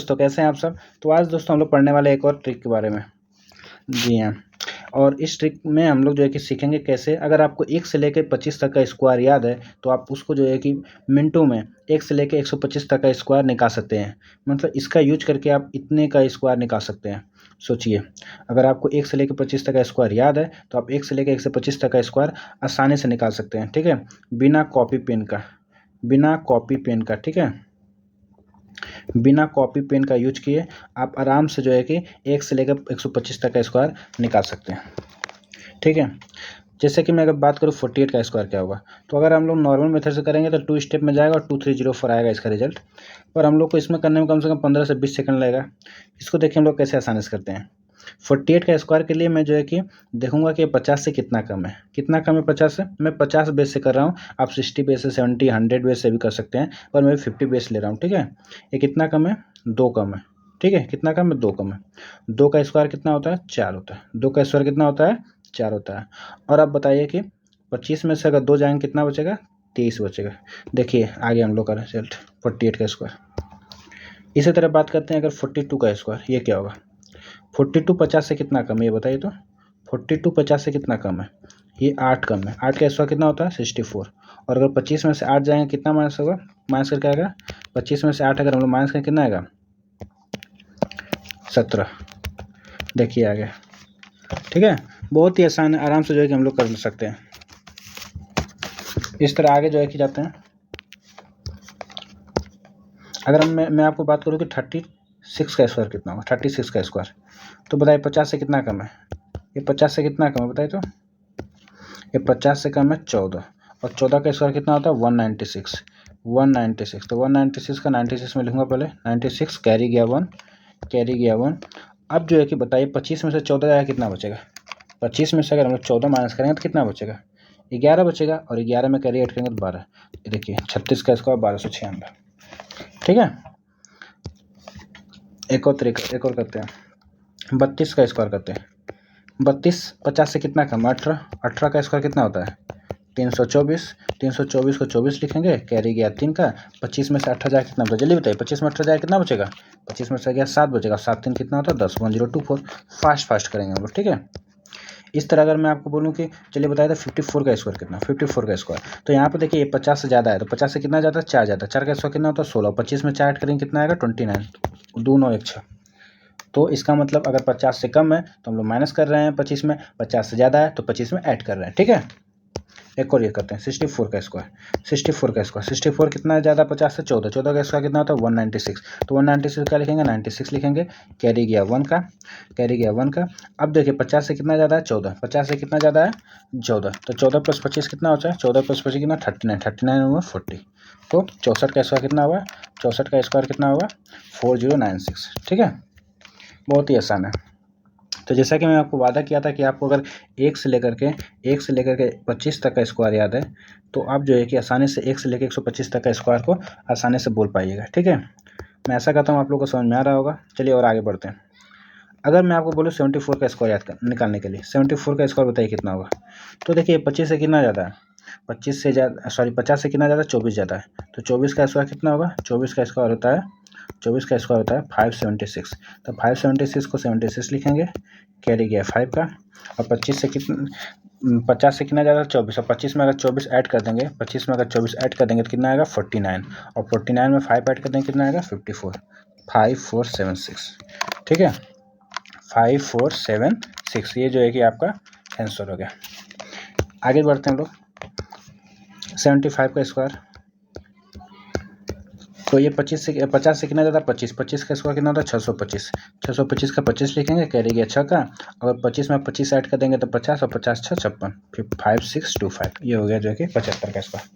दोस्तों, कैसे हैं आप सब। तो आज दोस्तों हम लोग पढ़ने वाले एक और ट्रिक के बारे में। जी हाँ, और इस ट्रिक में हम लोग जो है कि सीखेंगे कैसे, अगर आपको 1 से लेकर 25 तक का स्क्वायर याद है तो आप उसको जो है कि मिनटों में 1 से लेकर 125 तक का स्क्वायर निकाल सकते हैं। मतलब इसका यूज करके आप इतने का स्क्वायर निकाल सकते हैं। सोचिए, अगर आपको 1 से लेकर 25 तक का स्क्वायर याद है तो आप 1 से लेकर 125 तक का स्क्वायर आसानी से निकाल सकते हैं। ठीक है, बिना कॉपी पेन का। ठीक है, बिना कॉपी पेन का यूज किए आप आराम से जो है कि 1 से लेकर 125 तक का स्क्वायर निकाल सकते हैं। ठीक है, जैसे कि मैं अगर बात करूँ 48 का स्क्वायर क्या होगा, तो अगर हम लोग नॉर्मल मेथड से करेंगे तो 2 स्टेप में जाएगा और 2304 आएगा इसका रिजल्ट। पर हम लोग को इसमें करने में कम से कम 15 से 20 सेकंड लगेगा। इसको देखिए हम लोग कैसे आसानी से करते हैं। 48 का स्क्वायर के लिए मैं जो है कि देखूंगा कि 50 से कितना कम है। 50 से, मैं 50 बेस से कर रहा हूँ। आप 60 बेस से, 70, 100 बेस से भी कर सकते हैं, पर मैं 50 बेस ले रहा हूँ। ठीक है, ये कितना कम है, 2 कम है। ठीक है, कितना कम है, 2 कम है। 2 का स्क्वायर कितना होता है, 4 होता है। 2 का स्क्वायर कितना होता है, 4 होता है। और आप बताइए कि 25 में से अगर 2 जाएंगे कितना बचेगा, 23 बचेगा। देखिए आगे हम लोग का रिजल्ट 48 का स्क्वायर। इसी तरह बात करते हैं अगर 42 का स्क्वायर, ये क्या होगा। 42 50 से कितना कम है, ये बताइए तो। 42 50 से कितना कम है, ये 8 कम है। 8 का स्क्वायर कितना होता है, 64। और अगर 25 में से 8 जाएंगे कितना माइनस होगा, माइनस करके आएगा। 25 में से 8 अगर हम लोग माइनस करें कितना आएगा, 17। देखिए आ गया। ठीक है, बहुत ही आसान है, आराम से जो है कि हम लोग कर सकते हैं। इस तरह आगे जो है कि जाते हैं। अगर मैं आपको बात करूँ कि 36 का स्क्वायर कितना होगा, 36 का स्क्वायर, तो बताइए 50 से कितना कम है, ये 50 से कितना कम है बताइए तो। ये 50 से कम है 14, और 14 का स्क्वायर कितना होता है, 196। 196, तो 196 का 96 में लिखूंगा पहले, 96 कैरी गया 1। अब जो है कि बताइए 25 में से 14 जाएगा कितना बचेगा। 25 में से अगर हम लोग 14 माइनस करेंगे तो कितना बचेगा, 11 बचेगा। और 11 में कैरी ऐड करेंगे तो 12। देखिए 36 का स्क्वायर 1296। ठीक है, एक और करते हैं। 32 का स्क्वायर करते हैं। 32 50 से कितना कम, 18। 18 का स्क्वायर कितना होता है, 324। 324 को 24 लिखेंगे, कैरी गया 3 का। 25 में से 18 जाए कितना बचा, जल्दी बताइए। 25 में 18 जाए कितना बचेगा, 25 में से गया 7 बचेगा। 7 3 कितना होता है, 10। 1024। फास्ट करेंगे हम लोग। ठीक है, इस तरह अगर मैं आपको बोलूँ कि चलिए बताया था 54 का स्क्वायर कितना, 54 का स्क्वायर, तो यहाँ पे देखिए 50 से ज़्यादा है, तो 50 से कितना जाता है, 4 जाता है। 4 का स्क्वायर कितना होता है, 16। 25 में 4 ऐड करेंगे कितना आएगा, 29। 2 9 1 6। तो इसका मतलब अगर 50 से कम है तो हम लोग माइनस कर रहे हैं 25 में, 50 से ज़्यादा है तो 25 में ऐड कर रहे हैं। ठीक है, एक और ये करते हैं 64 का स्क्वायर। 64 कितना ज़्यादा, 50 से 14। 14 का स्क्वायर कितना होता है, 196। तो 196 क्या लिखेंगे, 96 लिखेंगे, कैरी गया 1 का। अब देखिए 50 से कितना ज़्यादा है, 14। 50 से कितना ज़्यादा है, 14। तो 14 + 25 कितना होता है, 14 + 25 कितना, 39। 39 ओवर 40। तो 64 का स्क्वायर कितना होगा, 64 का स्क्वायर कितना होगा, 4096। ठीक है, बहुत ही आसान है। तो जैसा कि मैं आपको वादा किया था कि आपको अगर 1 से लेकर के 25 तक का स्क्वायर याद है तो आप जो है कि आसानी से 1 से लेकर 125 तक का स्क्वायर को आसानी से बोल पाइएगा। ठीक है, मैं ऐसा करता हूँ आप लोगों को समझ में आ रहा होगा। चलिए और आगे बढ़ते हैं। अगर मैं आपको बोलूँ 74 का स्क्वायर निकालने के लिए, 74 का स्क्वायर बताइए कितना होगा। तो देखिए 25 से कितना ज़्यादा है, 50 से कितना ज़्यादा, 24 ज़्यादा है। तो 24 का स्क्वायर कितना होगा, 24 का स्क्वायर होता है 576। तो 576 को 76 लिखेंगे, कैरी गया 5 का। और 50 से कितना ज़्यादा, 24। और 25 में अगर 24 ऐड कर देंगे, 25 में अगर 24 ऐड कर देंगे तो कितना आएगा, 49। और 49 में 5 ऐड कर देंगे कितना आएगा, 54। 5476। ठीक है, 5476, ये जो है कि आपका आंसर हो गया। आगे बढ़ते हैं हम लोग। 75 का स्क्वायर, तो ये 50 से कितना ज़्यादा, 25 का स्क्वायर कितना होता है, 625। 625 का 25 लिखेंगे, कैरी गया 6 का। अगर 25 में 25 ऐड कर देंगे तो 50, और 50 6 56, फिर 5625। ये हो गया जो है कि 75 का स्क्वायर।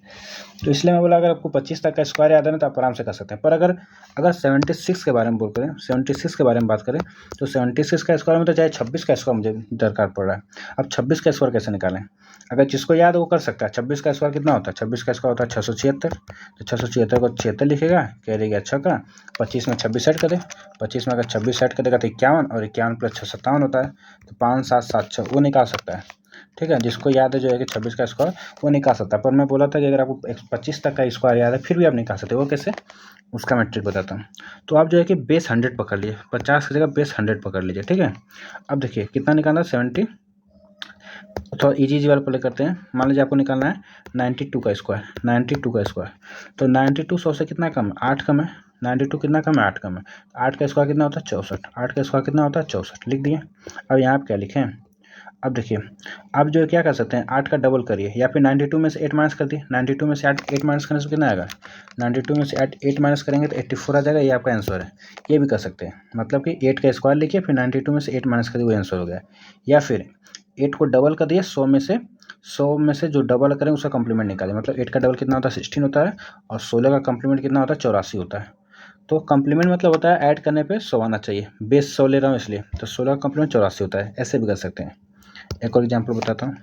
तो इसलिए मैं बोला अगर आपको 25 तक का स्क्वायर याद है ना तो आप आराम से कर सकते हैं। पर अगर 76 के बारे में बात करें, 76 के बारे में बात करें, तो 76 का स्क्वायर में तो चाहे 26 का स्क्वायर मुझे दरकार पड़ रहा है। अब 26 का स्क्वायर कैसे निकालें, अगर जिसको याद है वो कर सकता है। 26 का स्क्वायर कितना होता है, 26 का स्क्वायर होता है 676। तो 676 को 76 लिखेगा, कैरी गया 6 का। 25 में 26 ऐड कर दे, 25 में अगर 26 ऐड कर देगा तो 51, और 51 + 6 57 होता है। तो 5 7 7 6 वो निकाल सकता है। ठीक है, जिसको याद है जो है कि 26 का स्क्वायर वो निकाल सकता है। पर मैं बोला था कि अगर आपको 25 तक का स्क्वायर याद है फिर भी आप निकाल सकते हो। वो कैसे, उसका मैं ट्रिक बताता हूँ। तो आप जो है कि बेस 100 पकड़ लीजिए, 50 की जगह बेस 100 पकड़ लीजिए, ठीक है। अब देखिए कितना निकालना, 70, थोड़ा इजी वाला प्ले करते हैं। मान लीजिए आपको निकालना है 92 का स्क्वायर, 92 का स्क्वायर। तो 92 100 से कितना कम है, 8 कम है। 92 कितना कम है, 8 कम है। 8 का स्क्वायर कितना होता है, 64। 8 का स्क्वायर कितना होता है, 64, लिख दिए। अब यहाँ आप क्या लिखें, अब देखिए, अब जो क्या कर सकते हैं, 8 का डबल करिए, या फिर 92 में से 8 माइनस कर दिए। 92 में से 8 माइनस करने से कितना आएगा, 92 में से 8 माइनस करेंगे तो 84 आ जाएगा। ये आपका आंसर है। ये भी कर सकते हैं, मतलब कि 8 का स्क्वायर लिखिए, फिर 92 में से 8 माइनस कर दिए, वो आंसर हो गया। या फिर 8 को डबल कर दिए, 100 में से जो डबल करें उसका कम्प्लीमेंट निकालें। मतलब 8 का डबल कितना होता है, 16 होता है, और 16 का कम्प्लीमेंट कितना होता है, 84 होता है। तो कम्प्लीमेंट मतलब होता है ऐड करने पे 100 आना चाहिए। बेस 100 ले रहा हूँ इसलिए, तो 16 का कम्प्लीमेंट 84 होता है। ऐसे भी कर सकते हैं। एक और एग्जांपल बताता हूँ।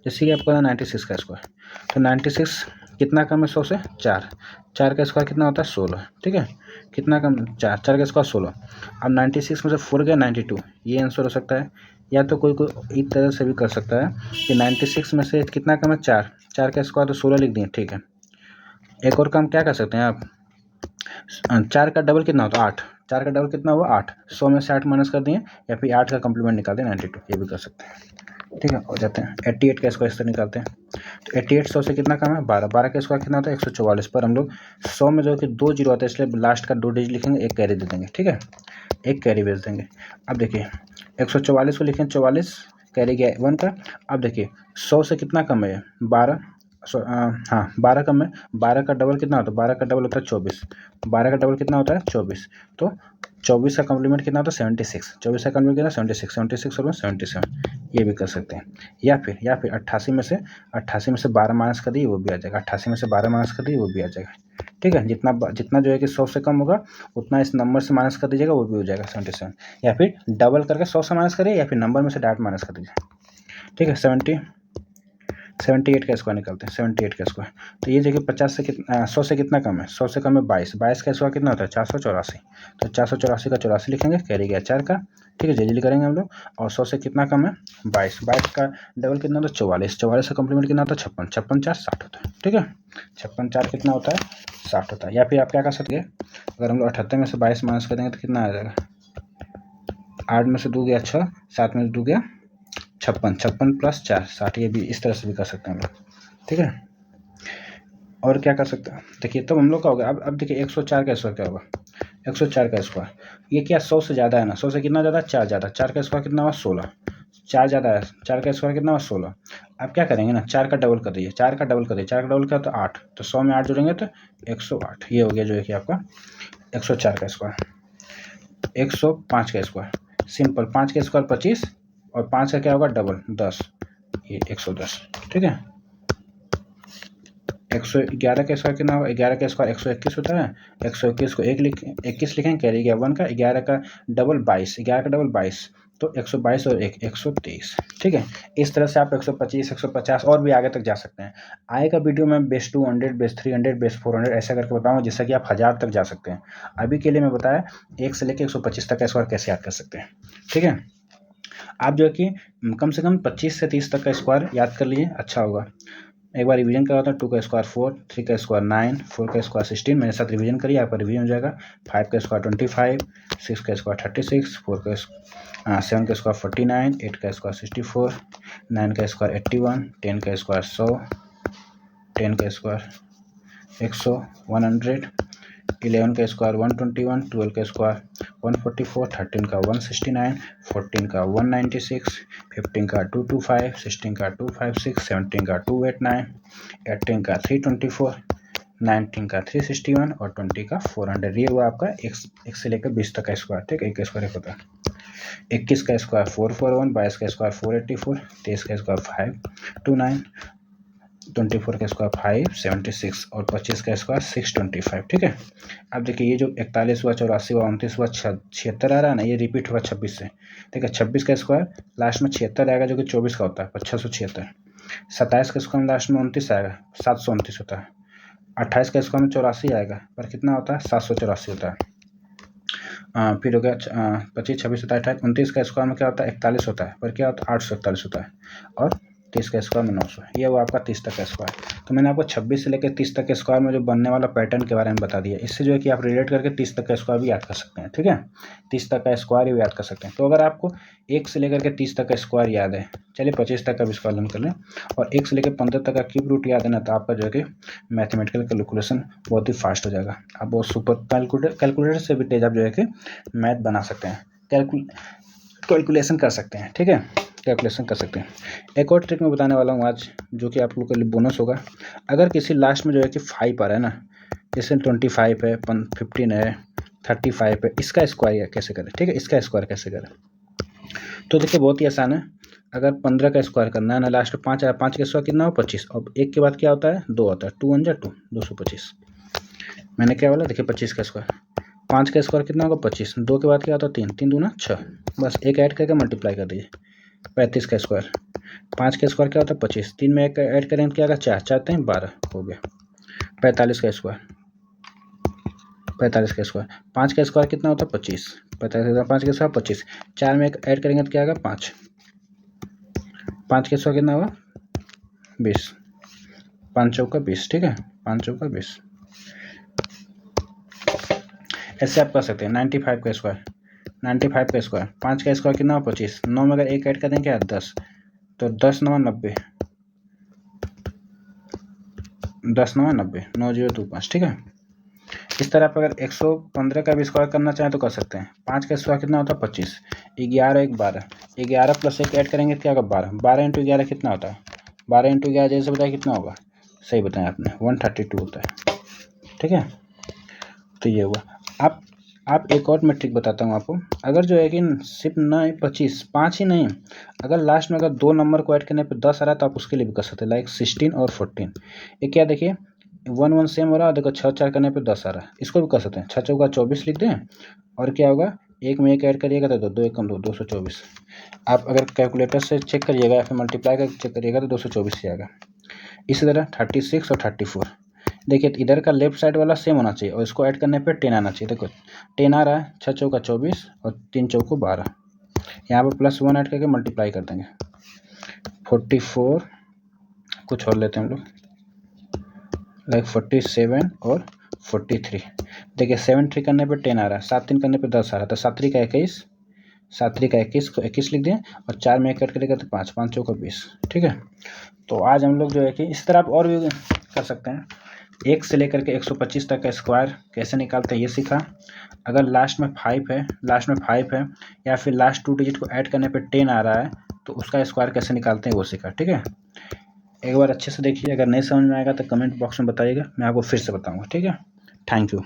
जैसे कि आपको 96 का स्क्वायर, तो 96 कितना कम है 100 से, 4। 4 का स्क्वायर कितना होता है, 16, ठीक है। कितना कम, 4, 4 का स्क्वायर 16। अब 96 में से 4 गया 92, ये आंसर हो सकता है। या तो कोई एक तरह से भी कर सकता है कि 96 में से कितना कम है, 4। 4 का स्क्वायर तो 16 लिख दिए, ठीक है। एक और काम क्या कर सकते हैं आप, 4 का डबल कितना होता है, 8। 4 का डबल कितना हुआ, 8। 100 में से 8 माइनस कर दिए, या फिर 8 का कम्प्लीमेंट निकाल दें, 92। ये भी कर सकते हैं, ठीक है। हो जाते हैं 88 का स्क्वायर इस तरह निकालते हैं। तो 88 100 से कितना कम है, 12। 12 का स्क्वायर कितना होता है, 144। पर हम लोग 100 में जो है कि 2 जीरो आता है, इसलिए लास्ट का 2 डिजिट लिखेंगे, एक कैरी दे देंगे, ठीक है। एक कैरी भेज देंगे। अब देखिए 144 को लिखें 44, कैरी गया 1 का। अब देखिए 100 से कितना कम है, 12। हाँ 12 कम है। 12 का डबल कितना होता है, 12 का डबल होता है 24। 12 का डबल कितना होता है, 24। तो 24 का कम्प्लीमेंट कितना होता है, 76। 24 का कम्प्लीमेंट कितना, 76। 76 और 77, ये भी कर सकते हैं। या फिर 88 में से 12 माइनस कर दिए, वो भी आ जाएगा। 88 में से 12 माइनस कर दिए, वो भी आ जाएगा, ठीक है। जितना जो है कि 100 से कम होगा उतना इस नंबर से माइनस कर दीजिएगा, वो भी हो जाएगा 77। या फिर डबल करके 100 से माइनस करिए, या फिर नंबर में से डायरेक्ट माइनस कर दीजिए, ठीक है। 78 का स्क्वायर निकलते हैं, 78 का स्क्वायर। तो ये देखिए 50 से कितना, 100 से कितना कम है, 100 से कम है 22। 22 का स्क्वायर कितना होता है, 484। तो 484 का 84 लिखेंगे, कैरी गया 4 का, ठीक है। जल्दी करेंगे हम लोग। और 100 से कितना कम है, 22। 22 का डबल कितना होता है, 44। 44 का कम्प्लीमेंट कितना होता है, 56। 56 4 60 होता है, ठीक है। 56 4 कितना होता है, 60 होता है। या फिर आप क्या कर सकते हैं, अगर हम लोग 78 में से 22 माइनस करेंगे तो कितना आ जाएगा, 8 में से 2 गया 6, 7 में से 2 गया 56। 56 प्लस 4 60। ये भी इस तरह से भी कर सकते हैं हम लोग, ठीक है। और क्या कर सकते हैं, देखिए तब हम लोग का हो गया। अब देखिए 104 का स्क्वायर क्या होगा, 104 का स्क्वायर, ये क्या 100 से ज़्यादा है ना, 100 से कितना ज़्यादा, 4 ज़्यादा। 4 का स्क्वायर कितना हुआ, 16। 4 ज़्यादा है, 4 का स्क्वायर कितना हुआ, 16। अब क्या करेंगे ना, 4 का डबल कर दीजिए। 4 का डबल कर दिए, 4 का डबल क्या तो 8। तो 100 में 8 जोड़ेंगे तो 108। ये हो गया जो है कि आपका 104 का स्क्वायर। 105 का स्क्वायर, सिंपल। 5 का स्क्वायर 25, और 5 का क्या होगा, डबल 10, ये 110, ठीक है। 111 का स्क्वायर कितना होगा, 11 का स्क्वायर 121 होता है। 121 को 21 लिखेंगे, कैरी गया 1 का। 11 का डबल 22, 11 का डबल 22, तो 122 और 1 123, ठीक है। इस तरह से आप 125 150 और भी आगे तक जा सकते हैं। आएगा वीडियो में बेस 200, बेस 300, बेस 400 ऐसा करके बताऊंगा, जिससे कि आप 1000 तक जा सकते हैं। अभी के लिए मैं बताया 1 से लेकर 125 तक का स्क्वायर कैसे याद कर सकते हैं, ठीक है। आप जो है कि कम से कम 25 से 30 तक का स्क्वायर याद कर लीजिए, अच्छा होगा। एक बार रिवीजन करवाता हूँ। 2 का स्क्वायर 4, 3 का स्क्वायर 9, 4 का स्क्वायर 16। मेरे साथ रिवीजन करिए, आपका रिवीजन हो जाएगा। 5 का स्क्वायर 25, 6 का स्क्वायर 36, 7 का स्क्वायर 49, 8 का स्क्वायर 64, 9 का स्क्वायर 81, 10 का स्क्वायर 100, 10 का स्क्वायर 100 100, 11 का स्क्वायर 121, 12 का स्क्वायर 144, 13 का 169, 14 का 196, 15 का 225, 16 का 256, 17 का 289, 18 का 324, 19 का 361 और 20 का 400। ये हुआ आपका एक से लेकर 20 तक का स्क्वायर, ठीक है। एक स्क्वायर एक होता है। 21 का स्क्वायर 441, 22 का स्क्वायर 484, 23 का स्क्वायर 529, 24 का स्क्वायर 576 और 25 का स्क्वायर 625, ठीक है। अब देखिए ये जो 41 हुआ, 84 हुआ, 29 हुआ, 76 आ रहा है ना, ये रिपीट होगा 26 से, ठीक है। 26 का स्क्वायर लास्ट में 76 आएगा, जो कि 24 का होता है, 676। 27 का स्क्वायर लास्ट में 29 आएगा, 729 होता है। 28 का स्क्वायर में 84 आएगा, पर कितना होता है, 784 होता है। फिर हो गया 25, 26, 27, 28, 29 का स्क्वायर में क्या होता है, 41 होता है, पर क्या होता है, 841 होता है। और 30 का स्क्वायर में 900, ये वो आपका 30 तक का स्क्वायर। तो मैंने आपको 26 से लेकर 30 तक के स्क्वायर में जो बनने वाला पैटर्न के बारे में बता दिया। इससे जो है कि आप रिलेट करके 30 तक का स्क्वायर भी याद कर सकते हैं, ठीक है, 30 तक का स्क्वायर भी याद कर सकते हैं। तो अगर आपको 1 से लेकर के 30 तक का स्क्वायर याद है, चलिए 25 तक का भी स्क्वायर कर लें, और 1 से लेकर 15 तक का क्यूब रूट याद है ना, तो आपका जो है कि मैथमेटिकल कैलकुलेशन बहुत ही फास्ट हो जाएगा। आप बहुत सुपर कैलकुलेटर से भी तेज आप जो है कि मैथ बना सकते हैं, कैलकुलेशन कर सकते हैं, ठीक है, कैलकुलेशन कर सकते हैं। एक और ट्रिक मैं बताने वाला हूँ आज, जो कि आप लोग के लिए बोनस होगा। अगर किसी लास्ट में जो है कि 5 आ रहा है ना, जैसे 25 है, 15 है, 35 है, इसका स्क्वायर कैसे करें, ठीक है, इसका स्क्वायर कैसे करें। तो देखिए बहुत ही आसान है। अगर 15 का स्क्वायर करना है ना, लास्ट में 5 आया, 5 का स्क्वायर कितना हो 25, और 1 के बाद क्या होता है 2 होता है, 2 1 जा 2, 225। मैंने क्या बोला, देखिए 25 का स्क्वायर, 5 का स्क्वायर कितना होगा 25, 2 के बाद क्या होता है 3, 3 दूना 6, बस एक ऐड करके मल्टीप्लाई कर दीजिए। 35 का स्क्वायर, 5 का स्क्वायर क्या होता है 25, 3 में एक ऐड करेंगे क्या आएगा 4, 4 3 12 हो गया। 45 का स्क्वायर, 45 का स्क्वायर, 5 का स्क्वायर कितना होता है 25, 45 5 का स्क्वायर 25, 4 में एक ऐड करेंगे तो क्या आएगा 5, 5 का स्क्वायर कितना होगा 20, 5 चौका 20, ठीक है, 5 चौका 20। ऐसे आप कर सकते हैं। 95 का स्क्वायर, 95 का स्क्वायर, 5 का स्क्वायर कितना हो 25, 9 में अगर एक ऐड कर देंगे क्या 10, तो 10 9 90, 10 9 90, 9025, ठीक है। इस तरह आप अगर 115 का भी स्क्वायर करना चाहें तो कर सकते हैं। 5 का स्क्वायर कितना होता है 25, 11 1 12, 11 प्लस 1 ऐड करेंगे क्या होगा 12, 12 इंटू 11 कितना होता है, 12 इंटू 11 जैसे बताया कितना होगा, सही बताया आपने 132 होता है, ठीक है। तो ये हुआ। आप एक और मैं ट्रिक बताता हूँ आपको। अगर जो है कि सिर्फ नहीं 25 5 ही नहीं, अगर लास्ट में अगर 2 नंबर को ऐड करने पे 10 आ रहा है तो आप उसके लिए भी कर सकते हैं, लाइक 16 और 14। ये क्या देखिए 1 1 सेम हो रहा है, देखो 6 4 करने पे 10 आ रहा है, इसको भी कर सकते हैं। 6 चौका 24 लिख दें, और क्या होगा एक में एक ऐड करिएगा तो 2 1 कम 2 224। आप अगर कैलकुलेटर से चेक करिएगा या फिर मल्टीप्लाई कर चेक करिएगा तो 224 ही आएगा। इसी तरह 36 और 34, देखिए इधर का लेफ्ट साइड वाला सेम होना चाहिए और इसको ऐड करने पे 10 आना चाहिए। देखो 10 आ रहा है, 6 चौका 24 और 3 चौको 12, यहाँ पर +1 ऐड करके मल्टीप्लाई कर देंगे। 44 कुछ और लेते हैं हम लोग, लाइक 47 और 43। देखिए 7 3 करने पे 10 आ रहा है, 7 3 करने पे 10 आ रहा है, तो 7 3 का 21, 7 3 का 21 को 21 लिख दें, और 4 में एक ऐड करेगा तो 5 5 चौका 20, ठीक है। तो आज हम लोग जो है कि इस तरह आप और भी कर सकते हैं। 1 से लेकर के 125 तक का स्क्वायर कैसे निकालते हैं ये सीखा। अगर लास्ट में 5 है या फिर लास्ट 2 डिजिट को ऐड करने पे 10 आ रहा है तो उसका स्क्वायर कैसे निकालते हैं वो सीखा, ठीक है। एक बार अच्छे से देखिए, अगर नहीं समझ में आएगा तो कमेंट बॉक्स में बताइएगा, मैं आपको फिर से बताऊंगा, ठीक है। Thank you.